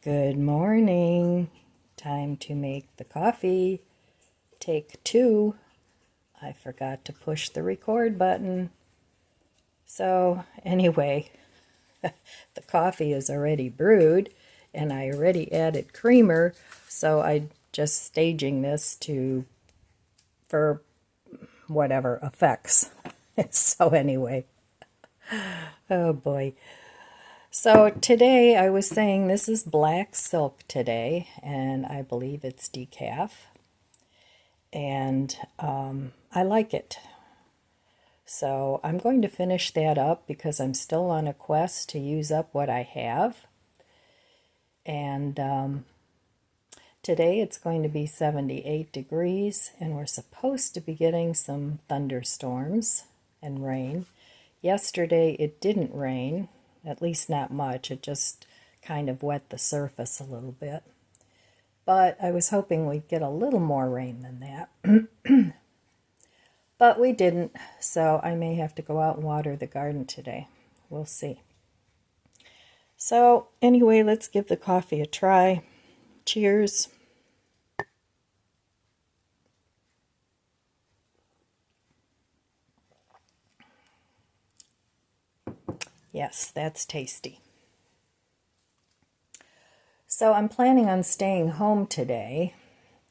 Good morning. Time to make the coffee. Take two. I forgot to push the record button. So anyway, the coffee is already brewed and I already added creamer. So I just staging this for whatever effects. So anyway, oh boy. So today I was saying this is black silk today, and I believe it's decaf, and I like it. So I'm going to finish that up because I'm still on a quest to use up what I have. And today it's going to be 78 degrees, and we're supposed to be getting some thunderstorms and rain. Yesterday it didn't rain. At least not much. It just kind of wet the surface a little bit. But I was hoping we'd get a little more rain than that. But we didn't, so I may have to go out and water the garden today. We'll see. So anyway, let's give the coffee a try. Cheers. Yes, that's tasty. So I'm planning on staying home today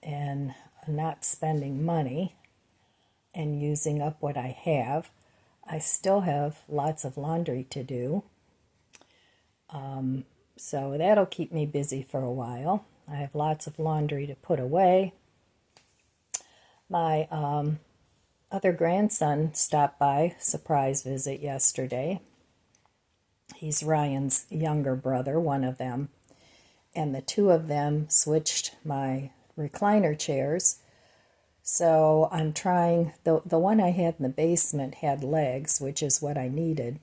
and not spending money and using up what I have. I still have lots of laundry to do. So that'll keep me busy for a while. I have lots of laundry to put away. My other grandson stopped by, surprise visit yesterday. He's Ryan's younger brother, one of them. And the two of them switched my recliner chairs. So I'm trying, the one I had in the basement had legs, which is what I needed.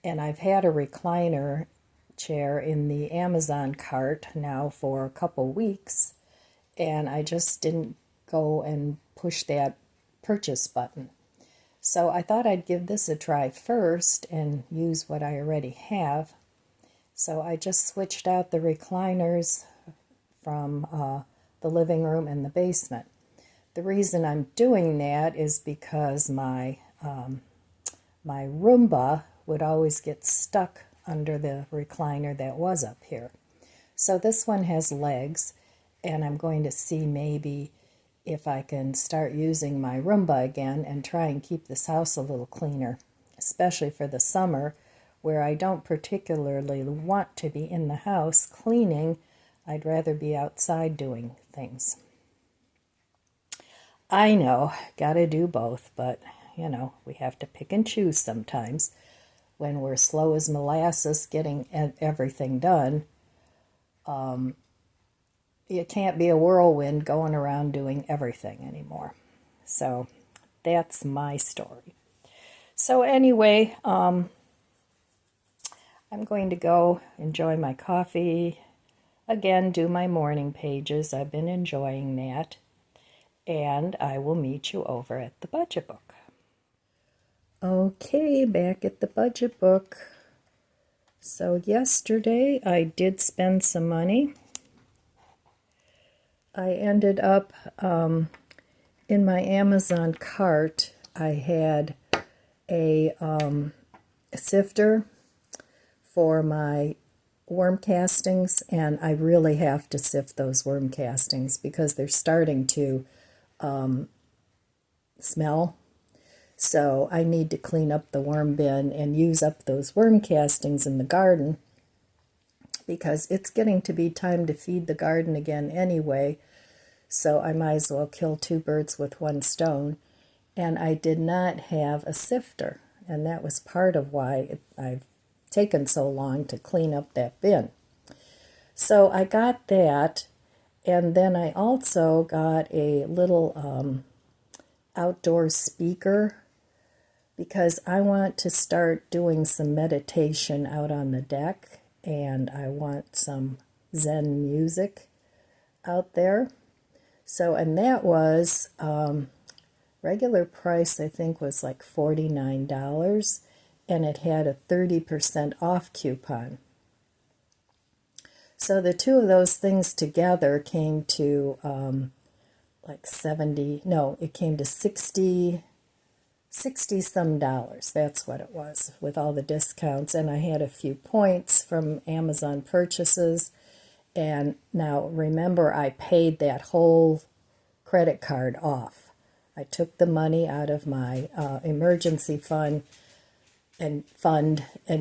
And I've had a recliner chair in the Amazon cart now for a couple weeks. And I just didn't go and push that purchase button. So I thought I'd give this a try first and use what I already have. So I just switched out the recliners from the living room and the basement. The reason I'm doing that is because my Roomba would always get stuck under the recliner that was up here. So this one has legs, and I'm going to see maybe if I can start using my Roomba again and try and keep this house a little cleaner, especially for the summer where I don't particularly want to be in the house cleaning. I'd rather be outside doing things. I know, gotta do both, but you know, we have to pick and choose sometimes. When we're slow as molasses getting everything done, it can't be a whirlwind going around doing everything anymore. So that's my story. So anyway, I'm going to go enjoy my coffee. Again, do my morning pages. I've been enjoying that. And I will meet you over at the budget book. Okay, back at the budget book. So yesterday I did spend some money. I ended up in my Amazon cart. I had a sifter for my worm castings, and I really have to sift those worm castings because they're starting to smell. So I need to clean up the worm bin and use up those worm castings in the garden because it's getting to be time to feed the garden again anyway. So I might as well kill two birds with one stone. And I did not have a sifter, and that was part of why I've taken so long to clean up that bin. So I got that, and then I also got a little outdoor speaker because I want to start doing some meditation out on the deck, and I want some Zen music out there. So, and that was regular price, I think, was like $49, and it had a 30% off coupon. So the two of those things together came to like 70, no, it came to 60 some dollars. That's what it was with all the discounts. And I had a few points from Amazon purchases. And now remember, I paid that whole credit card off. I took the money out of my emergency fund and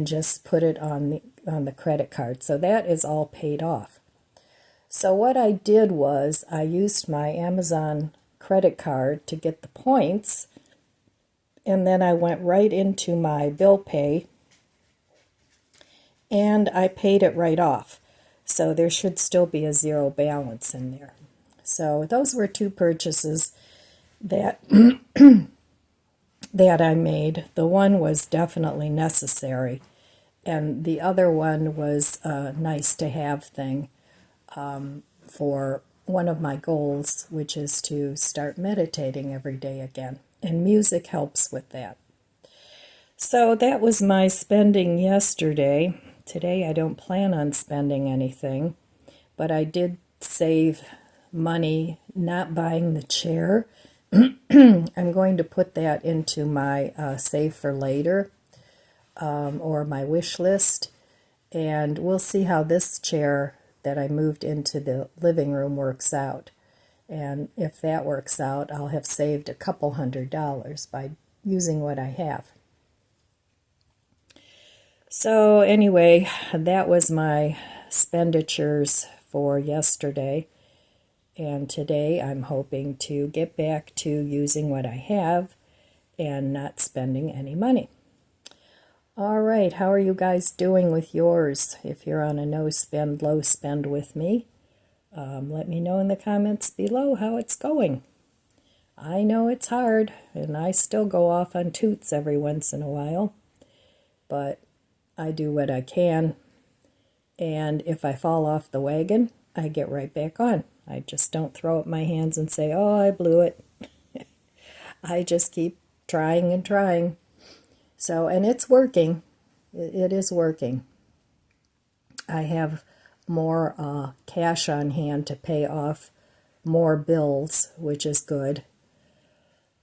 just put it on the credit card. So that is all paid off. So what I did was I used my Amazon credit card to get the points, and then I went right into my bill pay and I paid it right off. So there should still be a zero balance in there. So those were two purchases that that I made. The one was definitely necessary, and the other one was a nice to have thing for one of my goals, which is to start meditating every day again. And music helps with that. So that was my spending yesterday. Today I don't plan on spending anything, but I did save money not buying the chair. I'm going to put that into my save for later or my wish list, and we'll see how this chair that I moved into the living room works out. And if that works out, I'll have saved a couple $100 by using what I have. So anyway, that was my expenditures for yesterday. And today I'm hoping to get back to using what I have and not spending any money. All right, how are you guys doing with yours? If you're on a no spend, low spend with me, let me know in the comments below how it's going. I know it's hard, and I still go off on toots every once in a while, but I do what I can, and if I fall off the wagon, I get right back on. I just don't throw up my hands and say, oh, I blew it. I just keep trying and trying. So, and it's working. It is working. I have more cash on hand to pay off more bills, which is good.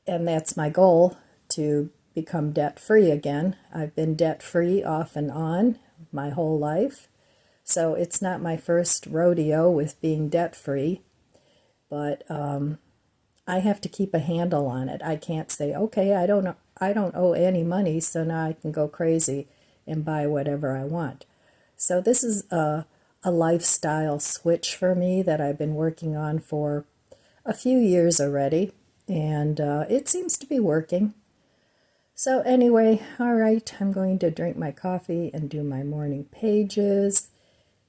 And that's my goal, to become debt-free again. I've been debt-free off and on my whole life. So it's not my first rodeo with being debt-free, but I have to keep a handle on it. I can't say, okay, I don't owe any money, so now I can go crazy and buy whatever I want. So this is a lifestyle switch for me that I've been working on for a few years already, and it seems to be working. So anyway, all right, I'm going to drink my coffee and do my morning pages,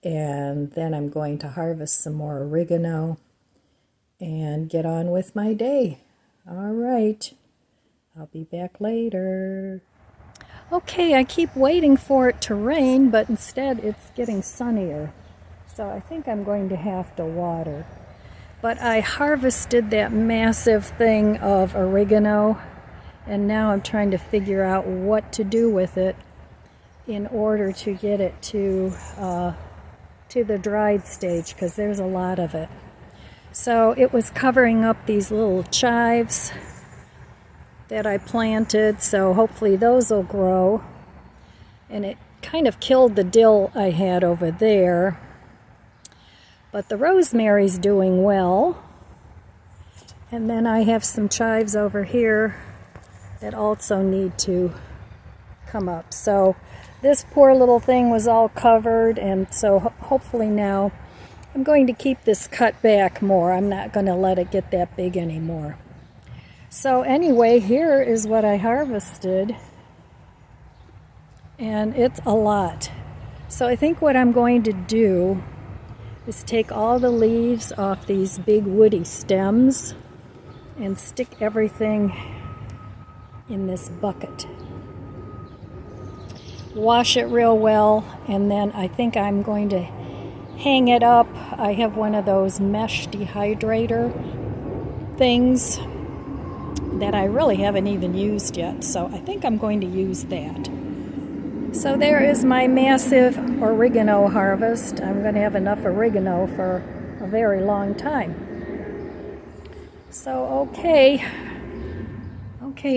and then I'm going to harvest some more oregano and get on with my day. All right, I'll be back later. Okay, I keep waiting for it to rain, but instead it's getting sunnier. So I think I'm going to have to water. But I harvested that massive thing of oregano, and now I'm trying to figure out what to do with it in order to get it to the dried stage, because there's a lot of it. So it was covering up these little chives that I planted, so hopefully those will grow. And it kind of killed the dill I had over there. But the rosemary's doing well. And then I have some chives over here that also need to come up. So this poor little thing was all covered, and so hopefully now I'm going to keep this cut back more. I'm not going to let it get that big anymore. So anyway, here is what I harvested, and it's a lot. So I think what I'm going to do is take all the leaves off these big woody stems and stick everything in this bucket. Wash it real well, and then I think I'm going to hang it up. I have one of those mesh dehydrator things that I really haven't even used yet, so I think I'm going to use that. So there is my massive oregano harvest. I'm going to have enough oregano for a very long time. So okay,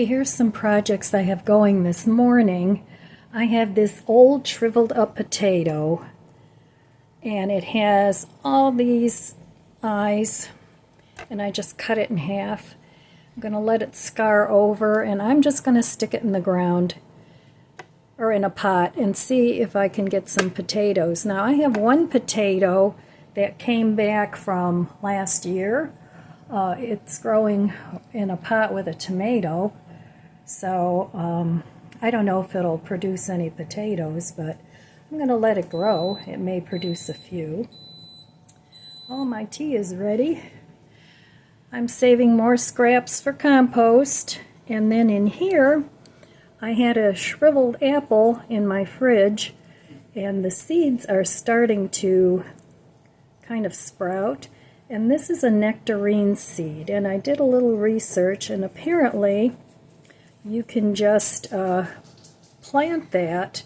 here's some projects I have going this morning. I have this old shriveled up potato, and it has all these eyes, and I just cut it in half. I'm going to let it scar over, and I'm just going to stick it in the ground or in a pot and see if I can get some potatoes. Now I have one potato that came back from last year. It's growing in a pot with a tomato, so I don't know if it'll produce any potatoes, but I'm going to let it grow. It may produce a few. Oh, my tea is ready. I'm saving more scraps for compost, and then in here I had a shriveled apple in my fridge, and the seeds are starting to kind of sprout. And this is a nectarine seed, and I did a little research, and apparently you can just plant that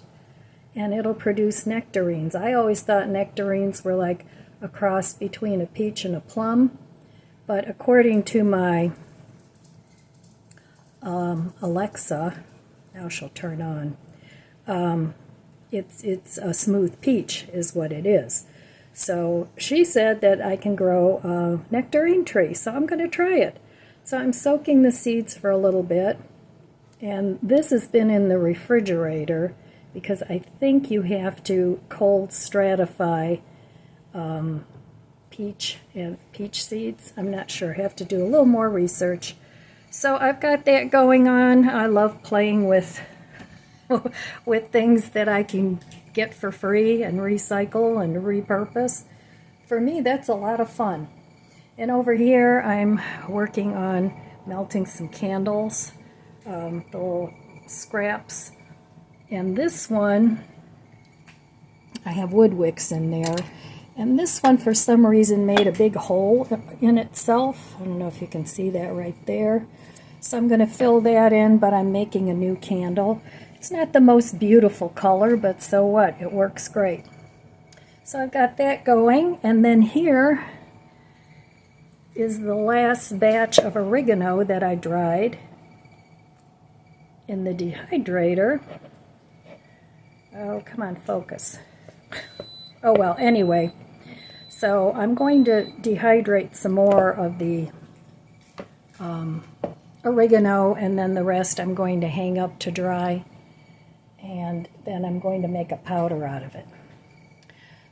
and it'll produce nectarines. I always thought nectarines were like a cross between a peach and a plum, but according to my Alexa, now she'll turn on, it's a smooth peach is what it is. So she said that I can grow a nectarine tree, so I'm going to try it. So I'm soaking the seeds for a little bit, and this has been in the refrigerator because I think you have to cold stratify peach seeds. I'm not sure. I have to do a little more research. So I've got that going on. I love playing with things that I can get for free and recycle and repurpose. For me, that's a lot of fun. And over here, I'm working on melting some candles, the little scraps. And this one, I have wood wicks in there. And this one, for some reason, made a big hole in itself. I don't know if you can see that right there. So I'm going to fill that in, but I'm making a new candle. It's not the most beautiful color, but so what? It works great. So I've got that going, and then here is the last batch of oregano that I dried in the dehydrator. Oh, come on, focus. Oh, well, anyway, so I'm going to dehydrate some more of the oregano, and then the rest I'm going to hang up to dry, and then I'm going to make a powder out of it.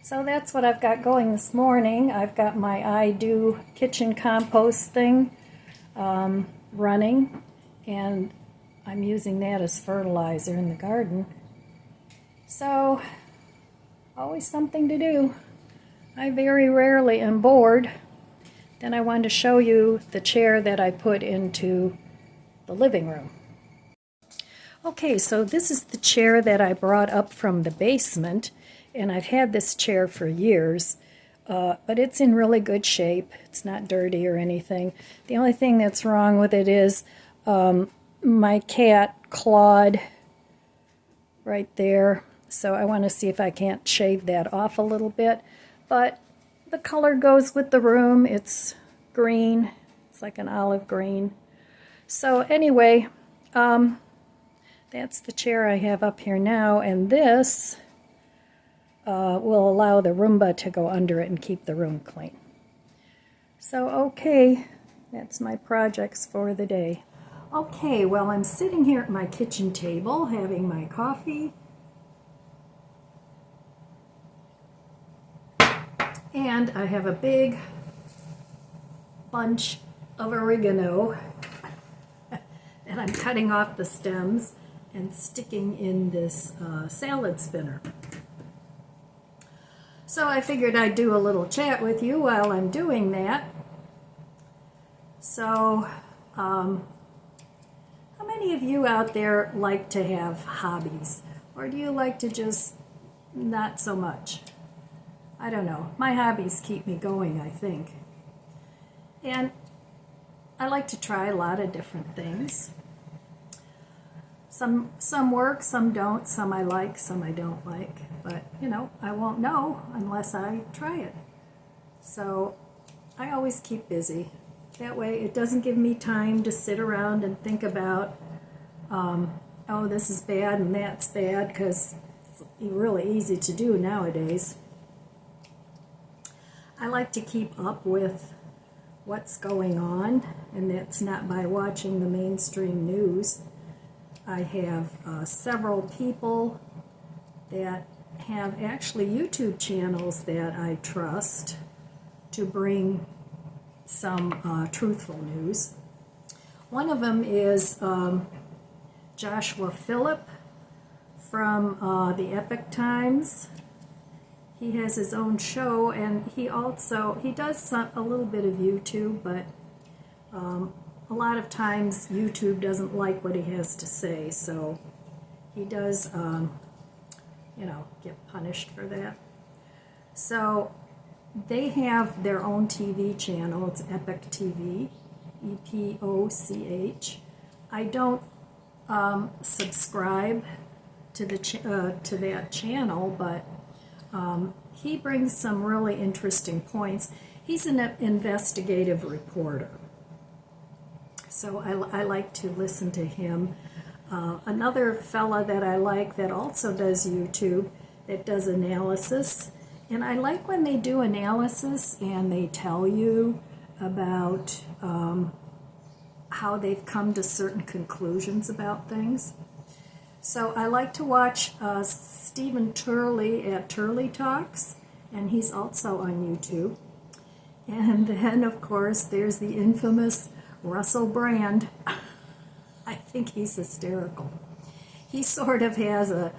So that's what I've got going this morning. I've got my I Do kitchen compost thing running, and I'm using that as fertilizer in the garden. So, always something to do. I very rarely am bored. Then I wanted to show you the chair that I put into the living room. Okay, so this is the chair that I brought up from the basement, and I've had this chair for years, but it's in really good shape. It's not dirty or anything. The only thing that's wrong with it is my cat clawed right there, so I want to see if I can't shave that off a little bit. But the color goes with the room. It's green. It's like an olive green. So anyway, that's the chair I have up here now, and this will allow the Roomba to go under it and keep the room clean. So okay, that's my projects for the day. Okay, well, I'm sitting here at my kitchen table having my coffee, and I have a big bunch of oregano and I'm cutting off the stems and sticking in this salad spinner. So I figured I'd do a little chat with you while I'm doing that. So, how many of you out there like to have hobbies? Or do you like to just not so much? I don't know. My hobbies keep me going, I think. And I like to try a lot of different things. Some work, some don't, some I like, some I don't like. But, I won't know unless I try it. So I always keep busy. That way it doesn't give me time to sit around and think about, oh, this is bad and that's bad, because it's really easy to do nowadays. I like to keep up with what's going on, and that's not by watching the mainstream news. I have several people that have actually YouTube channels that I trust to bring some truthful news. One of them is Joshua Phillip from the Epic Times. He has his own show, and he does a little bit of YouTube, but a lot of times YouTube doesn't like what he has to say, so he does, get punished for that. So they have their own TV channel. It's Epic TV, EPOCH. I don't subscribe to that channel, but he brings some really interesting points. He's an investigative reporter, so I like to listen to him. Another fella that I like that also does YouTube, that does analysis, and I like when they do analysis and they tell you about how they've come to certain conclusions about things. So I like to watch Stephen Turley at Turley Talks, and he's also on YouTube. And then, of course, there's the infamous Russell Brand. I think he's hysterical. He sort of has a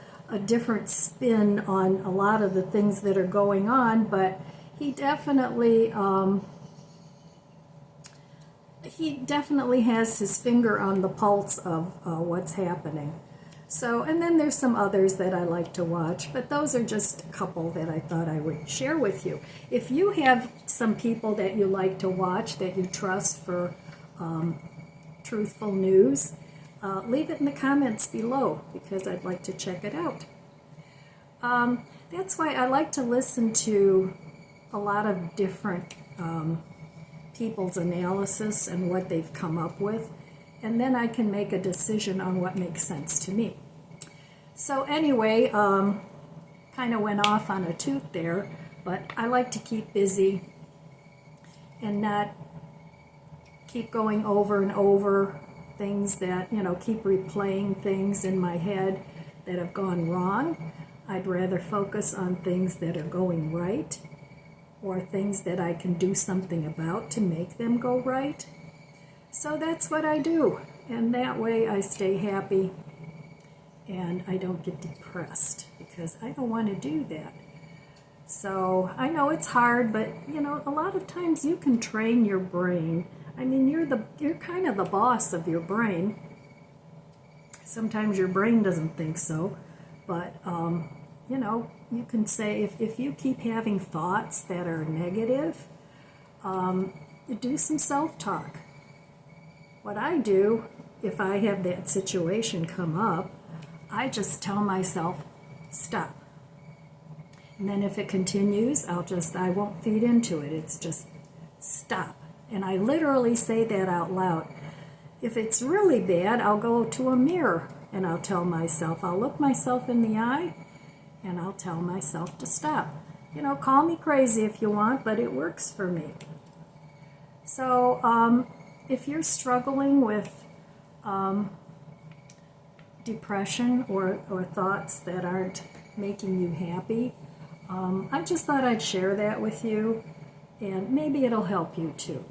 different spin on a lot of the things that are going on, but he definitely has his finger on the pulse of what's happening. So, and then there's some others that I like to watch, but those are just a couple that I thought I would share with you. If you have some people that you like to watch, that you trust for truthful news, leave it in the comments below, because I'd like to check it out. That's why I like to listen to a lot of different people's analysis and what they've come up with, and then I can make a decision on what makes sense to me. So anyway, kind of went off on a toot there, but I like to keep busy and not keep going over and over things that, keep replaying things in my head that have gone wrong. I'd rather focus on things that are going right, or things that I can do something about to make them go right. So that's what I do, and that way I stay happy and I don't get depressed, because I don't want to do that. So I know it's hard, but a lot of times you can train your brain. I mean, you're kind of the boss of your brain. Sometimes your brain doesn't think so, but you can say, if you keep having thoughts that are negative, do some self-talk. What I do, if I have that situation come up, I just tell myself, stop. And then if it continues, I won't feed into it. It's just, stop. And I literally say that out loud. If it's really bad, I'll go to a mirror and I'll tell myself, I'll look myself in the eye and I'll tell myself to stop. Call me crazy if you want, but it works for me. So if you're struggling with depression or thoughts that aren't making you happy, I just thought I'd share that with you, and maybe it'll help you too.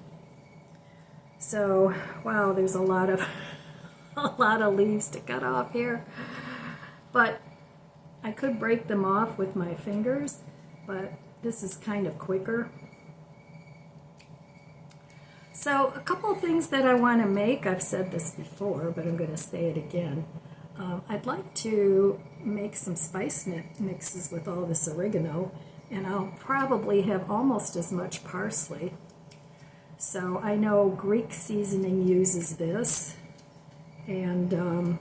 So, wow, there's a lot of leaves to cut off here, but I could break them off with my fingers, but this is kind of quicker. So a couple of things that I want to make, I've said this before, but I'm going to say it again. I'd like to make some spice mixes with all this oregano, and I'll probably have almost as much parsley. So I know Greek seasoning uses this, and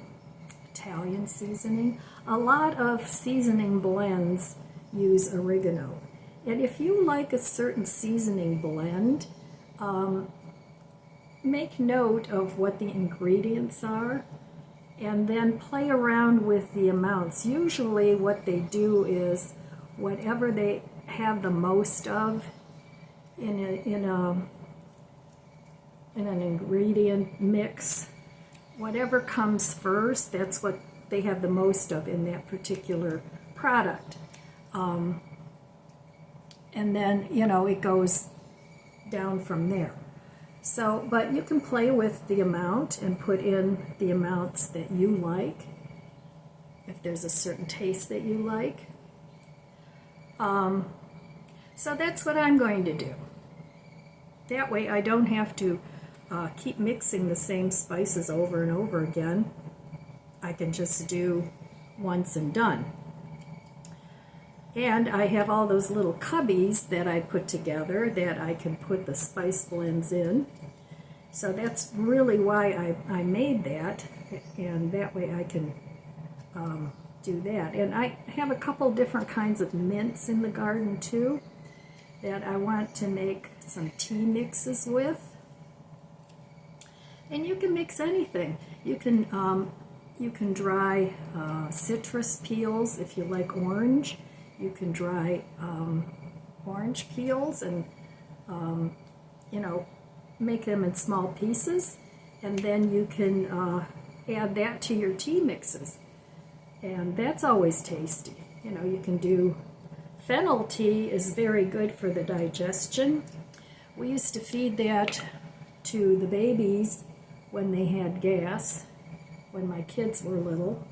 Italian seasoning. A lot of seasoning blends use oregano. And if you like a certain seasoning blend, make note of what the ingredients are and then play around with the amounts. Usually what they do is whatever they have the most of in an ingredient mix, whatever comes first, that's what they have the most of in that particular product. And then, it goes down from there. So, but you can play with the amount and put in the amounts that you like, if there's a certain taste that you like. So that's what I'm going to do. That way I don't have to keep mixing the same spices over and over again. I can just do once and done. And I have all those little cubbies that I put together that I can put the spice blends in. So that's really why I made that, and that way I can do that. And I have a couple different kinds of mints in the garden too that I want to make some tea mixes with. And you can mix anything. You can dry citrus peels if you like orange. You can dry orange peels and, make them in small pieces. And then you can add that to your tea mixes. And that's always tasty. You can do fennel tea is very good for the digestion. We used to feed that to the babies when they had gas, when my kids were little.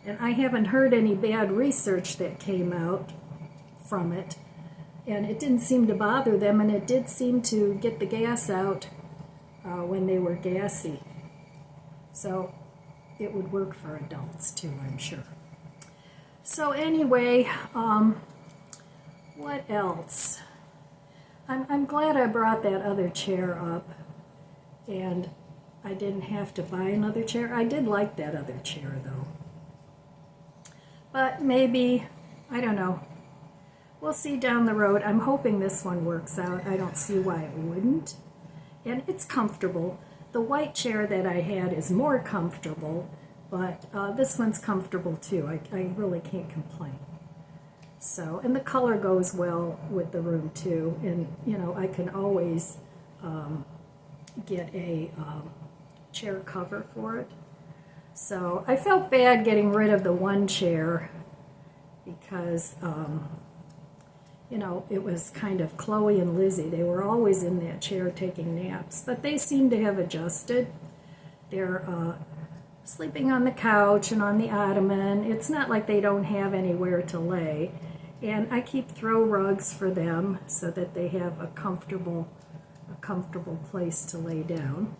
And I haven't heard any bad research that came out from it. And it didn't seem to bother them, and it did seem to get the gas out when they were gassy. So it would work for adults too, I'm sure. So anyway, what else? I'm glad I brought that other chair up, and I didn't have to buy another chair. I did like that other chair though. But maybe, I don't know. We'll see down the road. I'm hoping this one works out. I don't see why it wouldn't. And it's comfortable. The white chair that I had is more comfortable, but this one's comfortable too. I really can't complain. So, and the color goes well with the room too. And, I can always get a chair cover for it. So I felt bad getting rid of the one chair because, it was kind of Chloe and Lizzie. They were always in that chair taking naps, but they seem to have adjusted. They're sleeping on the couch and on the ottoman. It's not like they don't have anywhere to lay. And I keep throw rugs for them so that they have a comfortable place to lay down.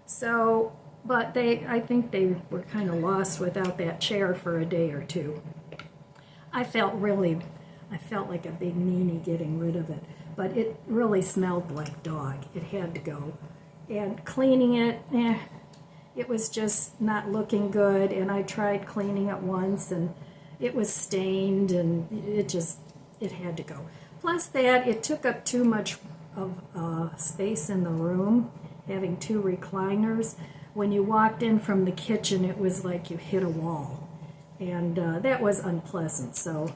So, but I think they were kind of lost without that chair for a day or two. I felt like a big meanie getting rid of it, but it really smelled like dog. It had to go. And cleaning it, it was just not looking good, and I tried cleaning it once, and it was stained, and it had to go. Plus that, it took up too much of space in the room, having two recliners. When you walked in from the kitchen, it was like you hit a wall, and that was unpleasant. So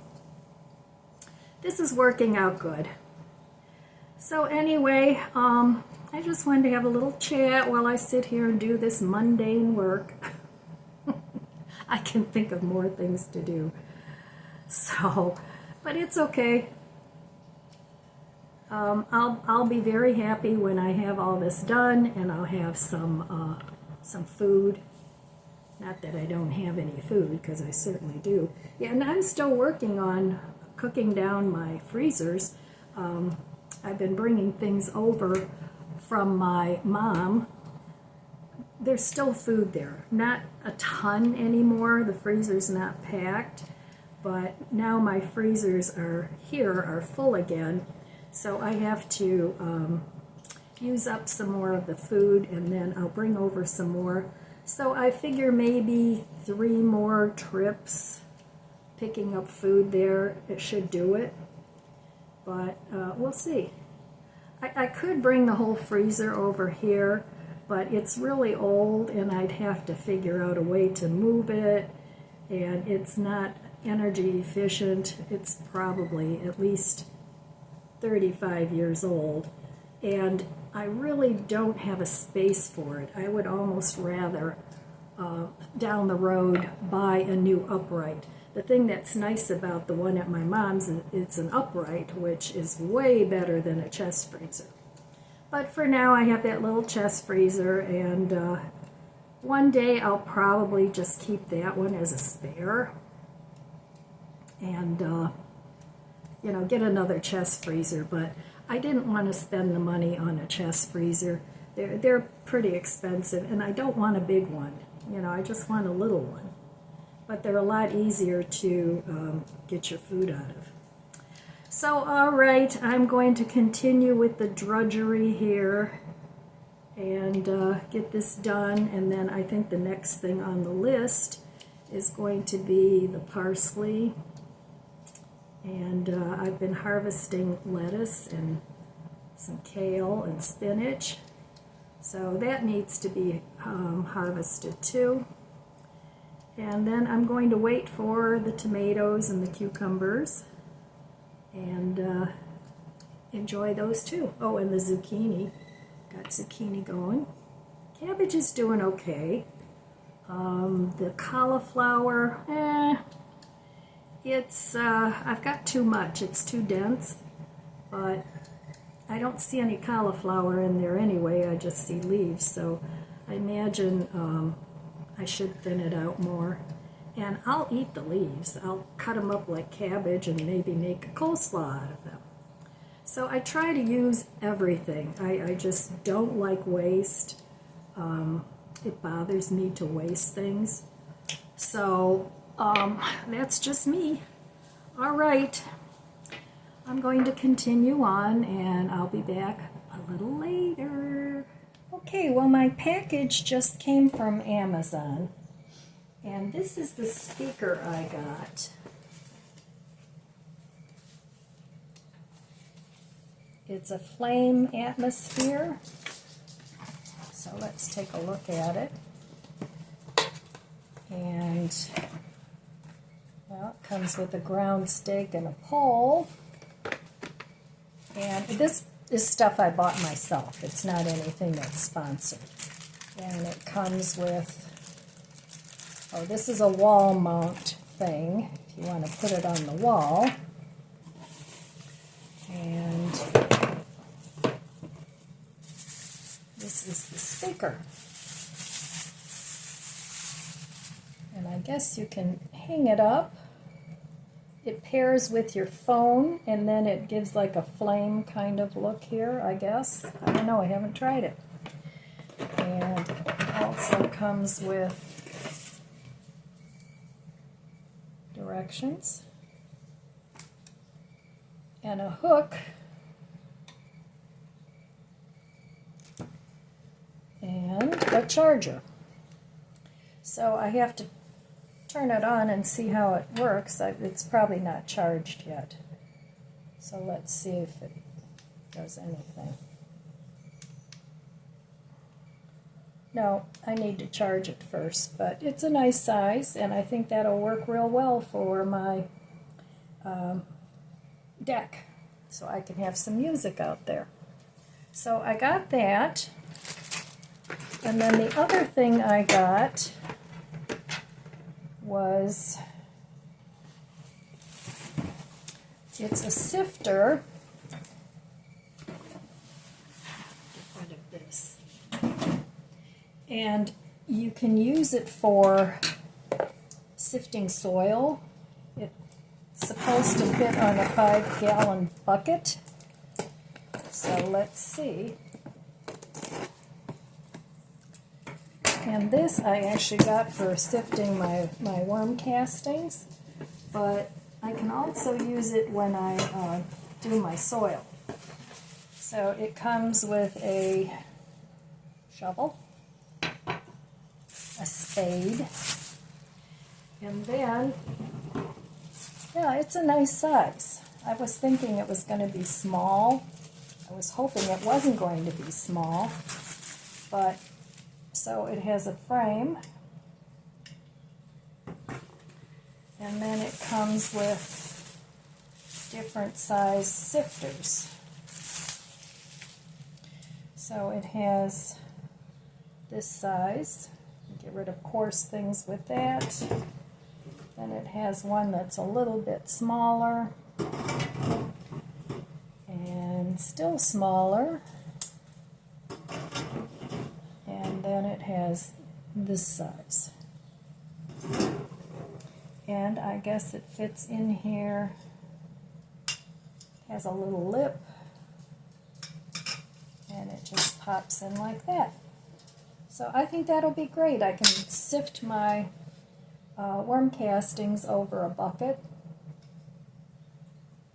this is working out good. So anyway, I just wanted to have a little chat while I sit here and do this mundane work. I can think of more things to do. So, but it's okay. I'll be very happy when I have all this done, and I'll have some food. Not that I don't have any food, because I certainly do. Yeah, and I'm still working on cooking down my freezers. I've been bringing things over from my mom. There's still food there. Not a ton anymore. The freezer's not packed. But now my freezers are full again. So I have to use up some more of the food, and then I'll bring over some more So I figure maybe 3 more trips picking up food there, it should do it. But we'll see. I could bring the whole freezer over here, but it's really old and I'd have to figure out a way to move it, and it's not energy efficient. It's probably at least 35 years old, and I really don't have a space for it. I would almost rather down the road buy a new upright. The thing that's nice about the one at my mom's is it's an upright, which is way better than a chest freezer. But for now I have that little chest freezer, and one day I'll probably just keep that one as a spare and you know, get another chest freezer. But I didn't want to spend the money on a chest freezer. They're pretty expensive, and I don't want a big one. You know, I just want a little one. But they're a lot easier to get your food out of. So, all right, I'm going to continue with the drudgery here and get this done. And then I think the next thing on the list is going to be the parsley. And I've been harvesting lettuce and some kale and spinach. So that needs to be harvested too. And then I'm going to wait for the tomatoes and the cucumbers and enjoy those too. Oh, and the zucchini. Got zucchini going. Cabbage is doing okay. The cauliflower, it's, I've got too much. It's too dense, but I don't see any cauliflower in there anyway. I just see leaves, so I imagine I should thin it out more. And I'll eat the leaves. I'll cut them up like cabbage and maybe make a coleslaw out of them. So I try to use everything. I just don't like waste. It bothers me to waste things. So that's just me. All right. I'm going to continue on, and I'll be back a little later. Okay, well, my package just came from Amazon, and this is the speaker I got. It's a flame atmosphere, so let's take a look at it. And, well, it comes with a ground stake and a pole. And this is stuff I bought myself. It's not anything that's sponsored. And it comes with, oh, this is a wall mount thing, if you want to put it on the wall. And this is the speaker. And I guess you can hang it up. It pairs with your phone, and then it gives like a flame kind of look here, I guess. I don't know, I haven't tried it. And it also comes with directions and a hook and a charger. So I have to turn it on and see how it works. It's probably not charged yet. So let's see if it does anything. No, I need to charge it first, but it's a nice size, and I think that'll work real well for my deck, so I can have some music out there. So I got that, and then the other thing I got was, it's a sifter. Get rid of this. And you can use it for sifting soil. It's supposed to fit on a 5-gallon bucket. So let's see. And this I actually got for sifting my worm castings, but I can also use it when I do my soil. So it comes with a shovel, a fade. And then, yeah, it's a nice size. I was thinking it was going to be small. I was hoping it wasn't going to be small. But, so it has a frame. And then it comes with different size sifters. So it has this size. Get rid of coarse things with that. Then it has one that's a little bit smaller and still smaller. And then it has this size. And I guess it fits in here. Has a little lip. And it just pops in like that. So I think that'll be great. I can sift my worm castings over a bucket.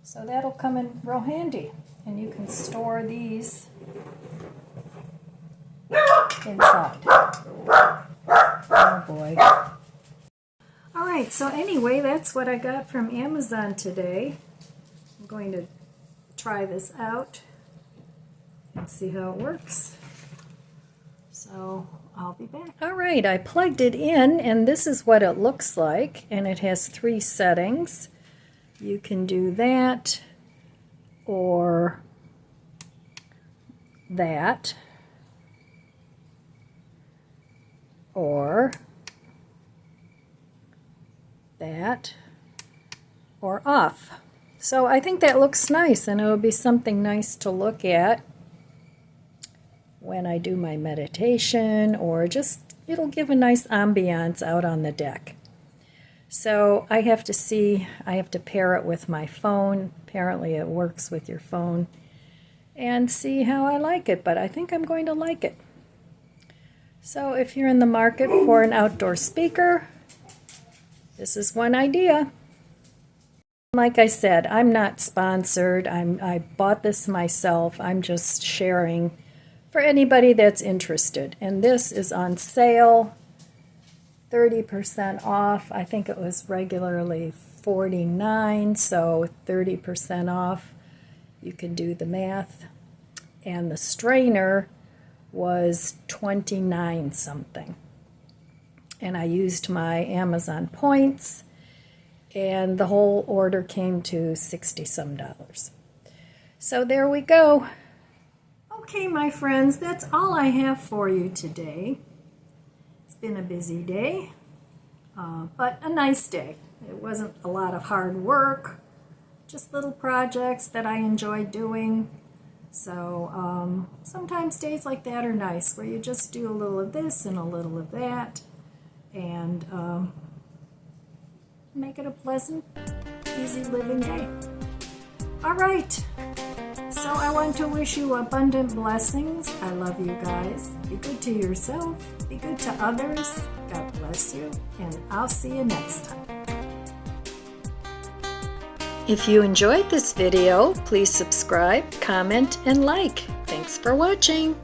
So that'll come in real handy. And you can store these inside. Oh boy. Alright, so anyway, that's what I got from Amazon today. I'm going to try this out and see how it works. So I'll be back. Alright, I plugged it in and this is what it looks like, and it has 3 settings. You can do that or that or that or off. So I think that looks nice, and it'll be something nice to look at when I do my meditation, or just it'll give a nice ambiance out on the deck. So I have to see, I have to pair it with my phone. Apparently it works with your phone, and see how I like it, but I think I'm going to like it. So if you're in the market for an outdoor speaker, this is one idea. Like I said, I'm not sponsored. I bought this myself. I'm just sharing for anybody that's interested. And this is on sale, 30% off. I think it was regularly $49, so 30% off. You can do the math. And the strainer was $29 something. And I used my Amazon points, and the whole order came to $60 some. So there we go. Okay, my friends, that's all I have for you today. It's been a busy day, but a nice day. It wasn't a lot of hard work, just little projects that I enjoy doing. So sometimes days like that are nice, where you just do a little of this and a little of that, and make it a pleasant, easy living day. All right, so I want to wish you abundant blessings. I love you guys. Be good to yourself, be good to others. God bless you, and I'll see you next time. If you enjoyed this video, please subscribe, comment, and like. Thanks for watching.